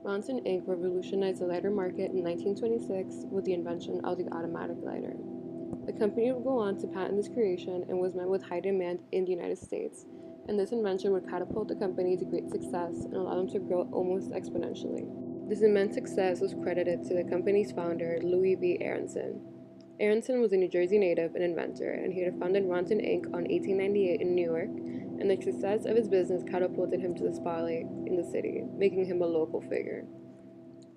Ronson Inc. revolutionized the lighter market in 1926 with the invention of the automatic lighter. The company would go on to patent this creation and was met with high demand in the United States, and this invention would catapult the company to great success and allow them to grow almost exponentially. This immense success was credited to the company's founder, Louis V. Aronson. Aronson was a New Jersey native and inventor, and he had founded Ronson Inc. on 1898 in Newark, and the success of his business catapulted him to the spotlight in the city, making him a local figure.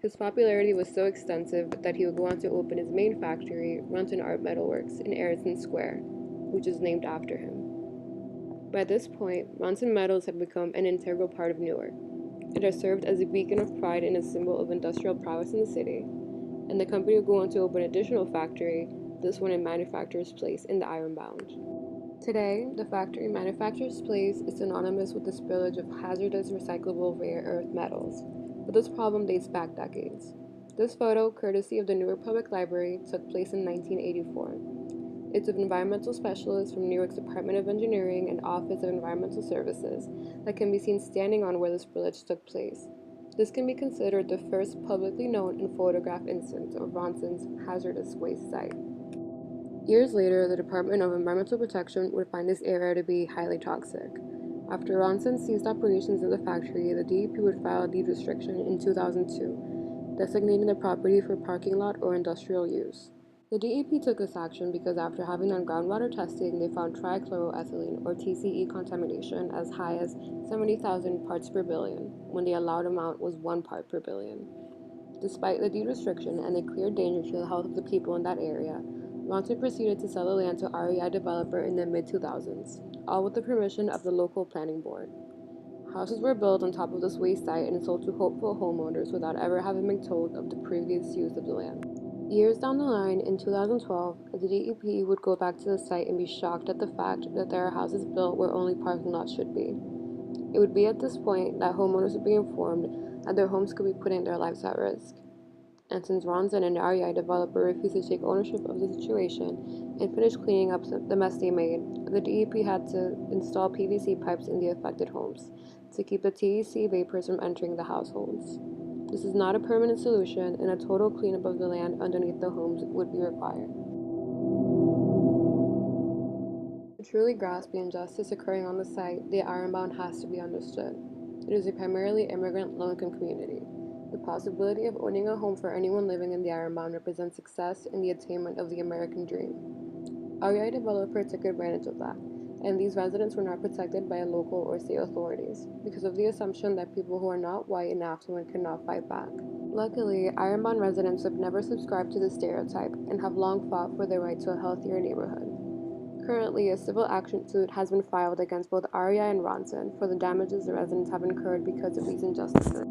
His popularity was so extensive that he would go on to open his main factory, Ronson Art Metalworks, in Aronson Square, which is named after him. By this point, Ronson Metals had become an integral part of Newark. It had served as a beacon of pride and a symbol of industrial prowess in the city, and the company would go on to open an additional factory, this one in Manufacturer's Place in the Ironbound. Today, the factory Manufacturer's Place is synonymous with the spillage of hazardous recyclable rare earth metals, but this problem dates back decades. This photo, courtesy of the Newark Public Library, took place in 1984. It's of environmental specialists from New York's Department of Engineering and Office of Environmental Services that can be seen standing on where the spillage took place. This can be considered the first publicly known and photographed instance of Ronson's hazardous waste site. Years later, the Department of Environmental Protection would find this area to be highly toxic. After Ronson ceased operations in the factory, the DEP would file a deed restriction in 2002, designating the property for parking lot or industrial use. The DEP took this action because after having done groundwater testing, they found trichloroethylene or TCE contamination as high as 70,000 parts per billion, when the allowed amount was 1 part per billion. Despite the deed restriction and the clear danger to the health of the people in that area, Ronson proceeded to sell the land to REI developer in the mid-2000s, all with the permission of the local planning board. Houses were built on top of this waste site and sold to hopeful homeowners without ever having been told of the previous use of the land. Years down the line, in 2012, the DEP would go back to the site and be shocked at the fact that there are houses built where only parking lots should be. It would be at this point that homeowners would be informed that their homes could be putting their lives at risk. And since Ronson and REI developer refused to take ownership of the situation and finish cleaning up the mess they made, the DEP had to install PVC pipes in the affected homes to keep the TEC vapors from entering the households. This is not a permanent solution, and a total cleanup of the land underneath the homes would be required. To truly grasp the injustice occurring on the site, the Ironbound has to be understood. It is a primarily immigrant, low-income community. The possibility of owning a home for anyone living in the Ironbound represents success in the attainment of the American dream. REI developer took advantage of that, and these residents were not protected by local or state authorities because of the assumption that people who are not white and affluent cannot fight back. Luckily, Ironbound residents have never subscribed to this stereotype and have long fought for their right to a healthier neighborhood. Currently, a civil action suit has been filed against both REI and Ronson for the damages the residents have incurred because of these injustices.